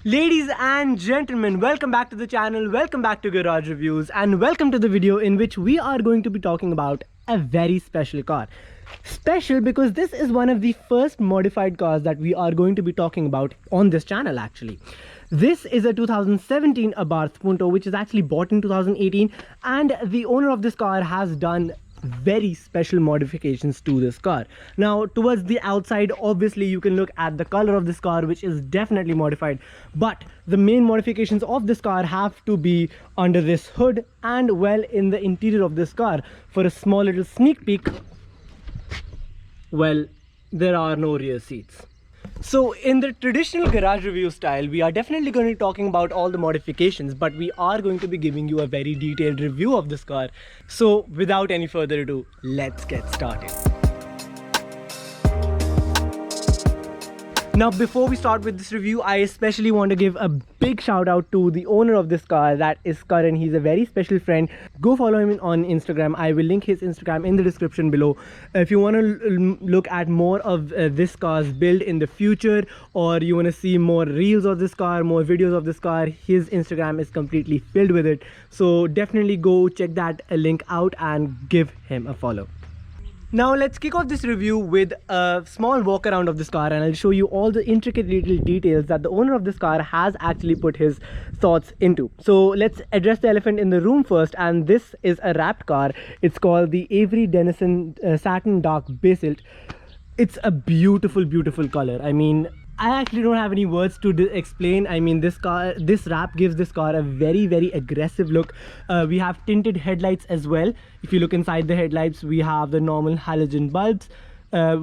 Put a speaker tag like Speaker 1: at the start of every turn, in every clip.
Speaker 1: Ladies and gentlemen, welcome back to the channel, welcome back to Garage Reviews, and welcome to the video in which we are going to be talking about a very special car. Special because this is one of the first modified cars that we are going to be talking about on this channel actually. This is a 2017 Abarth Punto which is actually bought in 2018, and the owner of this car has done very special modifications to this car. Now towards the outside, obviously you can look at the color of this car, which is definitely modified, but the main modifications of this car have to be under this hood and well in the interior of this car. For a small little sneak peek, well, there are no rear seats. So in the traditional garage review style, we are definitely going to be talking about all the modifications, but we are going to be giving you a very detailed review of this car. So without any further ado, let's get started. Now before we start with this review, I especially want to give a big shout out to the owner of this car, that is Karan. He's a very special friend. Go follow him on Instagram. I will link his Instagram in the description below. If you want to look at more of this car's build in the future, or you want to see more reels of this car, more videos of this car, his Instagram is completely filled with it. So definitely go check that link out and give him a follow. Now let's kick off this review with a small walk around of this car, and I'll show you all the intricate little details that the owner of this car has actually put his thoughts into. So let's address the elephant in the room first, and this is a wrapped car. It's called the Avery Dennison Satin Dark Basalt. It's a beautiful color. I mean, I actually don't have any words to explain. I mean, this wrap gives this car a very aggressive look. We have tinted headlights as well. If you look inside the headlights, we have the normal halogen bulbs,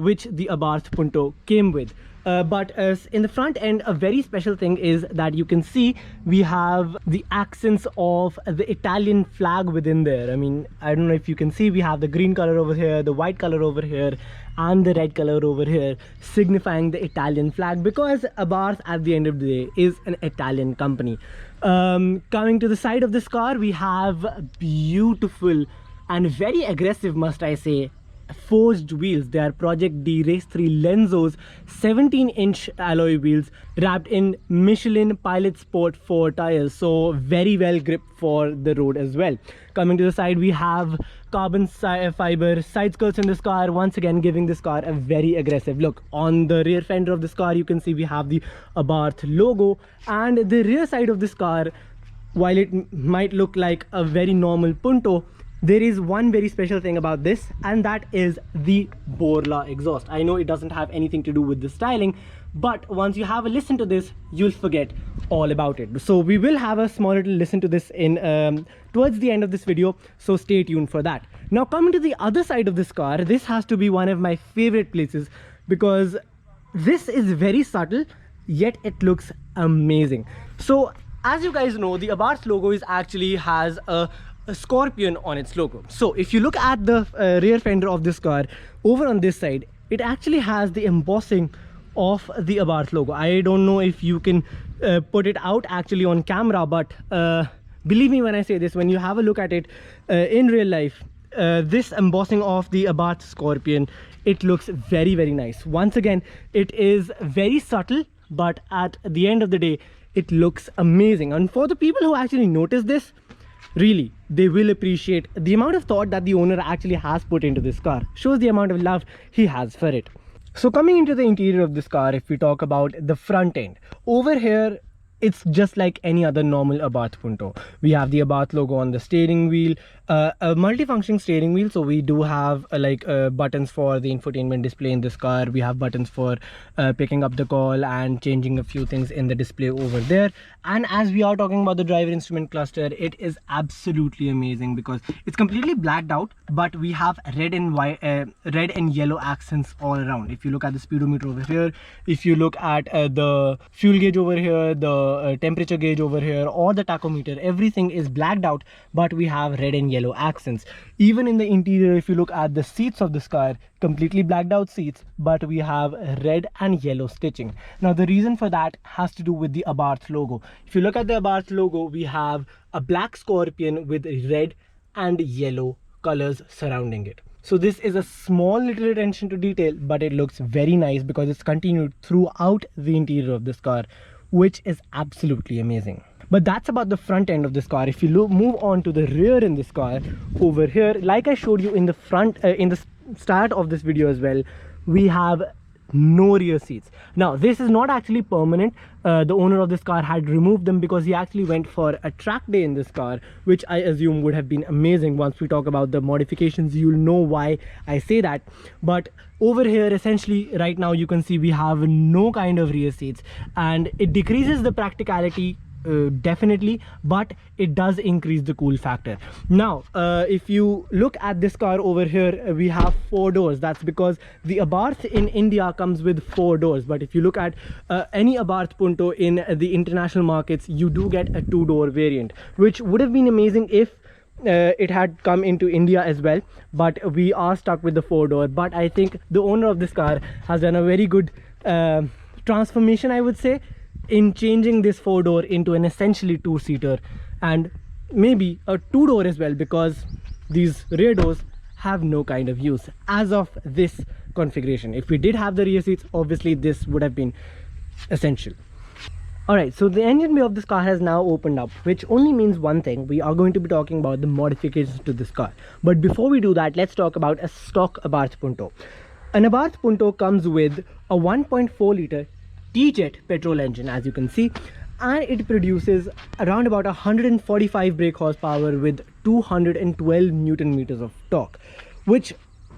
Speaker 1: which the Abarth Punto came with. But in the front end, a very special thing is that you can see we have the accents of the Italian flag within there. I mean, I don't know if you can see, we have the green color over here, the white color over here, and the red color over here, signifying the Italian flag, because Abarth at the end of the day is an Italian company. Coming to the side of this car, we have beautiful and very aggressive, must I say, forged wheels. They are Project D Race 3 Lenzos 17-inch alloy wheels wrapped in Michelin Pilot Sport 4 tires, so very well gripped for the road as well. Coming to the side, we have carbon fiber side skirts in this car, once again giving this car a very aggressive look. On the rear fender of this car, you can see we have the Abarth logo, and the rear side of this car, while it might look like a very normal Punto, there is one very special thing about this, and that is the Borla exhaust. I know it doesn't have anything to do with the styling, but once you have a listen to this, you'll forget all about it. So we will have a small little listen to this in towards the end of this video, so stay tuned for that. Now coming to the other side of this car, this has to be one of my favorite places, because this is very subtle, yet it looks amazing. So as you guys know, the Abarth logo actually has a scorpion on its logo. So if you look at the rear fender of this car, over on this side, it actually has the embossing of the Abarth logo. I don't know if you can put it out actually on camera, but believe me when I say this, when you have a look at it in real life, this embossing of the Abarth scorpion, it looks very nice. Once again, it is very subtle, but at the end of the day, it looks amazing. And for the people who actually notice this, really, they will appreciate the amount of thought that the owner actually has put into this car. Shows the amount of love he has for it. So coming into the interior of this car, if we talk about the front end, over here, it's just like any other normal Abarth Punto. We have the Abarth logo on the steering wheel, a multifunctioning steering wheel, so we do have buttons for the infotainment display in this car. We have buttons for picking up the call and changing a few things in the display over there. And as we are talking about the driver instrument cluster, it is absolutely amazing because it's completely blacked out, but we have red and white, red and yellow accents all around. If you look at the speedometer over here, if you look at the fuel gauge over here, the temperature gauge over here, or the tachometer, everything is blacked out, but we have red and yellow accents. Even in the interior, if you look at the seats of this car, completely blacked out seats, but we have red and yellow stitching. Now the reason for that has to do with the Abarth logo. If you look at the Abarth logo, we have a black scorpion with red and yellow colors surrounding it. So this is a small little attention to detail, but it looks very nice because it's continued throughout the interior of this car. which is absolutely amazing. But that's about the front end of this car. If you move on to the rear in this car, over here, like I showed you in the front, in the start of this video as well, we have no rear seats. Now this is not actually permanent. The owner of this car had removed them because he actually went for a track day in this car, which I assume would have been amazing. Once we talk about the modifications, you'll know why I say that. But over here, essentially right now, you can see we have no kind of rear seats, and it decreases the practicality definitely, but it does increase the cool factor. Now if you look at this car over here, we have 4 doors. That's because the Abarth in India comes with 4 doors, but if you look at any Abarth Punto in the international markets, you do get a 2-door variant, which would have been amazing if it had come into India as well, but we are stuck with the 4-door. But I think the owner of this car has done a very good transformation, I would say, in changing this 4-door into an essentially 2-seater, and maybe a 2-door as well, because these rear doors have no kind of use as of this configuration. If we did have the rear seats, obviously this would have been essential. Alright, so the engine bay of this car has now opened up, which only means one thing: we are going to be talking about the modifications to this car. But before we do that, let's talk about a stock Abarth Punto. An Abarth Punto comes with a 1.4 litre T-Jet petrol engine, as you can see, and it produces around about 145 brake horsepower with 212 Newton meters of torque, which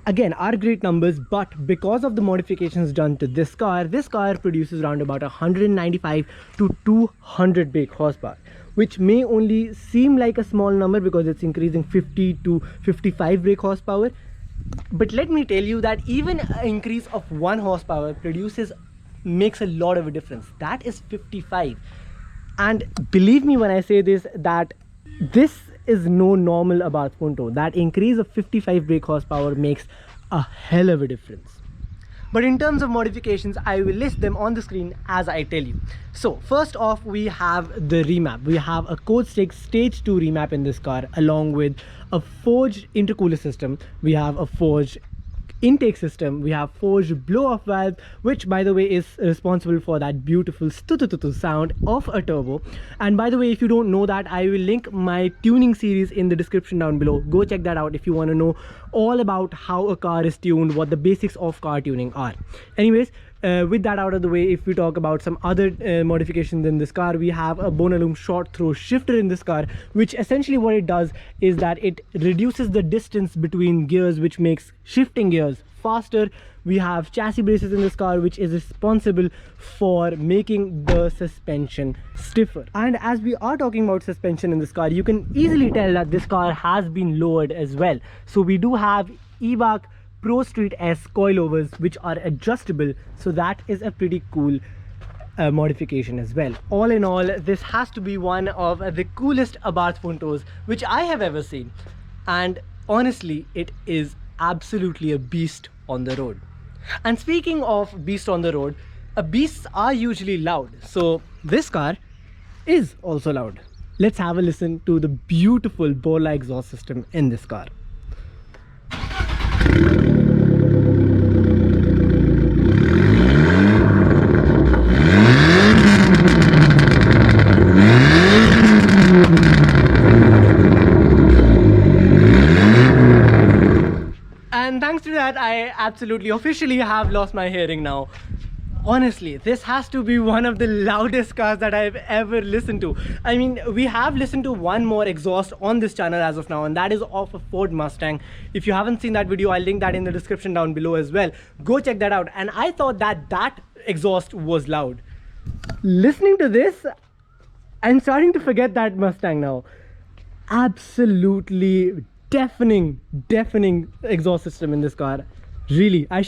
Speaker 1: again are great numbers. But because of the modifications done to this car produces around about 195 to 200 brake horsepower, which may only seem like a small number because it's increasing 50 to 55 brake horsepower. But let me tell you that even an increase of 1 horsepower makes a lot of a difference. That is 55, and believe me when I say this, that this is no normal Abarth Punto. That increase of 55 brake horsepower makes a hell of a difference. But in terms of modifications, I will list them on the screen as I tell you. So first off, we have the remap. We have a Code 6 Stage 2 remap in this car, along with a forged intercooler system. We have a forged intake system. We have forged blow-off valve, which by the way is responsible for that beautiful stu-tu-tu-tu sound of a turbo. And by the way, if you don't know that, I will link my tuning series in the description down below. Go check that out if you want to know all about how a car is tuned, what the basics of car tuning are. Anyways, with that out of the way, if we talk about some other modifications in this car, we have a Bonaloom short throw shifter in this car, which essentially what it does is that it reduces the distance between gears, which makes shifting gears faster. We have chassis braces in this car, which is responsible for making the suspension stiffer. And as we are talking about suspension in this car, you can easily tell that this car has been lowered as well. So we do have EBAC Pro Street S coilovers, which are adjustable, so that is a pretty cool modification as well. All in all, this has to be one of the coolest Abarth Puntos which I have ever seen, and honestly it is absolutely a beast on the road. And speaking of beast on the road, beasts are usually loud, so this car is also loud. Let's have a listen to the beautiful Borla exhaust system in this car. And thanks to that, I absolutely officially have lost my hearing now. Honestly, this has to be one of the loudest cars that I've ever listened to. I mean, we have listened to one more exhaust on this channel as of now, and that is of a Ford Mustang. If you haven't seen that video, I'll link that in the description down below as well. Go check that out. And I thought that that exhaust was loud. Listening to this, I'm starting to forget that Mustang now. Absolutely deafening exhaust system in this car. Really, I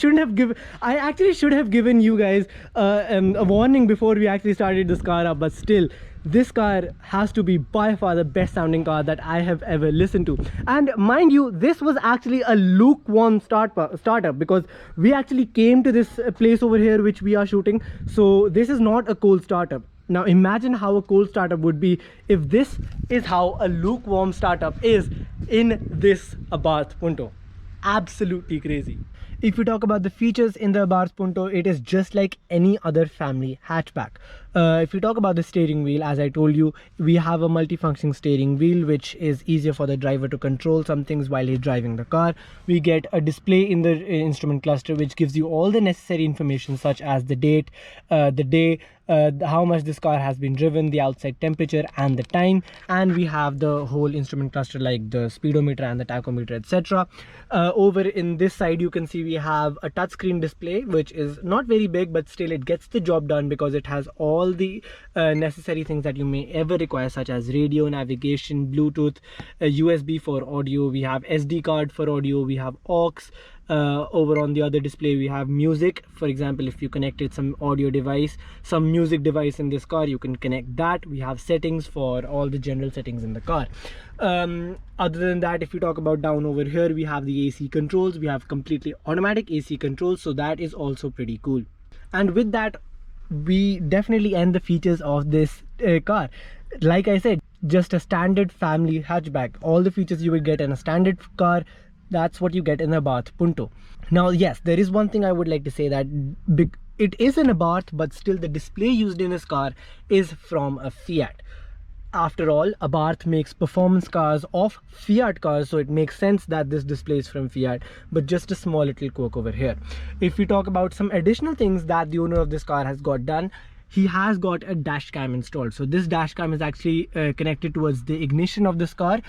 Speaker 1: actually should have given you guys a warning before we actually started this car up, but still, this car has to be by far the best sounding car that I have ever listened to. And mind you, this was actually a lukewarm startup, because we actually came to this place over here which we are shooting, so this is not a cold startup. Now imagine how a cold startup would be if this is how a lukewarm startup is in this Abarth Punto. Absolutely crazy. If we talk about the features in the Abarth Punto, it is just like any other family hatchback. If we talk about the steering wheel, as I told you, we have a multifunctioning steering wheel, which is easier for the driver to control some things while he's driving the car. We get a display in the instrument cluster which gives you all the necessary information, such as the date, the day, how much this car has been driven, the outside temperature and the time. And we have the whole instrument cluster like the speedometer and the tachometer, etc. Over in this side you can see we have a touchscreen display, which is not very big, but still it gets the job done because it has all the necessary things that you may ever require, such as radio, navigation, Bluetooth, USB for audio, we have SD card for audio, we have aux. Over on the other display we have music. For example, if you connected some audio device, some music device in this car, you can connect that. We have settings for all the general settings in the car. Other than that, if you talk about down over here, we have the AC controls. We have completely automatic AC controls, so that is also pretty cool. And with that, we definitely end the features of this car. Like I said, just a standard family hatchback. All the features you would get in a standard car, that's what you get in a Abarth Punto. Now, yes, there is one thing I would like to say, that it is an Abarth, but still the display used in this car is from a Fiat. After all, Abarth makes performance cars of Fiat cars, so it makes sense that this display is from Fiat. But just a small little quirk over here. If we talk about some additional things that the owner of this car has got done, he has got a dash cam installed. So this dash cam is actually connected towards the ignition of this car,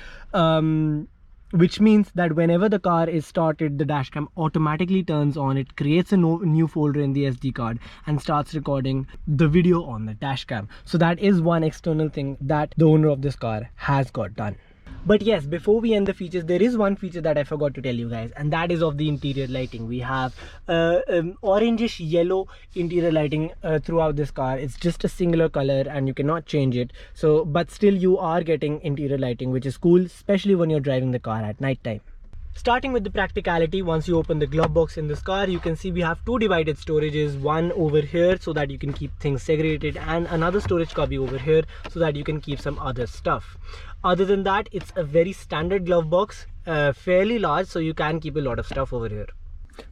Speaker 1: which means that whenever the car is started, the dash cam automatically turns on. It creates a new folder in the SD card and starts recording the video on the dash cam. So that is one external thing that the owner of this car has got done. But yes, before we end the features, there is one feature that I forgot to tell you guys, and that is of the interior lighting. We have orangish yellow interior lighting throughout this car. It's just a singular color and you cannot change it. So, but still you are getting interior lighting, which is cool, especially when you're driving the car at night time. Starting with the practicality, once you open the glove box in this car, you can see we have two divided storages, one over here so that you can keep things segregated, and another storage cubby over here so that you can keep some other stuff. Other than that, it's a very standard glove box, fairly large, so you can keep a lot of stuff over here.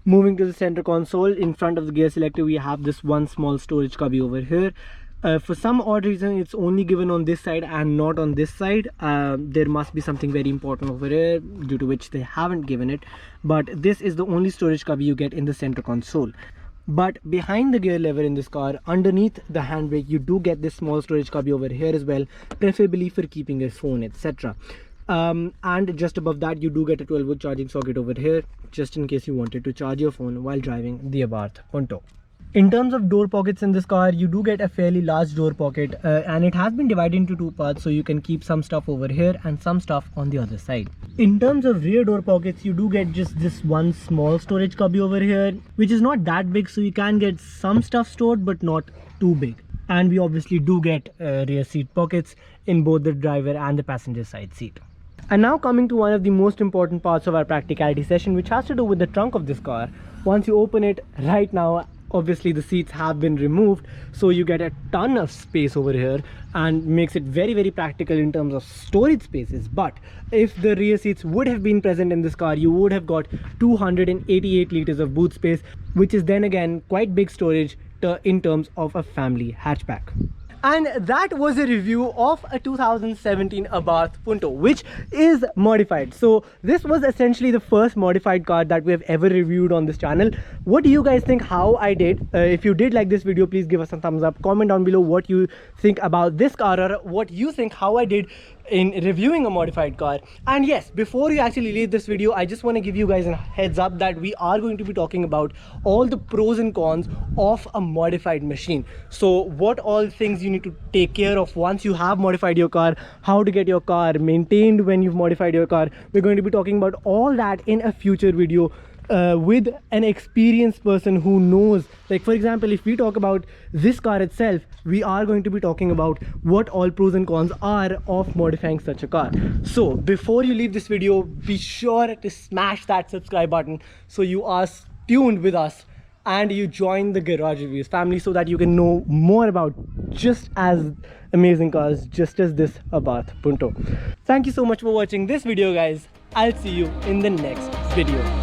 Speaker 1: Moving to the center console, in front of the gear selector we have this one small storage cubby over here. For some odd reason it's only given on this side and not on this side. There must be something very important over here due to which they haven't given it, but this is the only storage cubby you get in the center console. But behind the gear lever in this car, underneath the handbrake, you do get this small storage cubby over here as well, preferably for keeping your phone, etc. And just above that you do get a 12-volt charging socket over here, just in case you wanted to charge your phone while driving the Abarth Punto. In terms of door pockets in this car, you do get a fairly large door pocket, and it has been divided into two parts, so you can keep some stuff over here and some stuff on the other side. In terms of rear door pockets, you do get just this one small storage cubby over here, which is not that big, so you can get some stuff stored but not too big. And we obviously do get rear seat pockets in both the driver and the passenger side seat. And now coming to one of the most important parts of our practicality session, which has to do with the trunk of this car. Once you open it right now, obviously the seats have been removed, so you get a ton of space over here and makes it very practical in terms of storage spaces. But if the rear seats would have been present in this car, you would have got 288 liters of boot space, which is then again quite big storage in terms of a family hatchback. And that was a review of a 2017 Abarth Punto, which is modified. So this was essentially the first modified car that we have ever reviewed on this channel. What do you guys think how I did? If you did like this video, please give us a thumbs up. Comment down below what you think about this car, or what you think how I did in reviewing a modified car. And yes, before you actually leave this video, I just want to give you guys a heads up that we are going to be talking about all the pros and cons of a modified machine. So what all things you need to take care of once you have modified your car, how to get your car maintained when you've modified your car. We're going to be talking about all that in a future video with an experienced person who knows. Like for example, if we talk about this car itself, we are going to be talking about what all pros and cons are of modifying such a car. So before you leave this video, be sure to smash that subscribe button so you are tuned with us and you join the Garage Reviews family, so that you can know more about just as amazing cars just as this Abarth Punto. Thank you so much for watching this video, guys. I'll see you in the next video.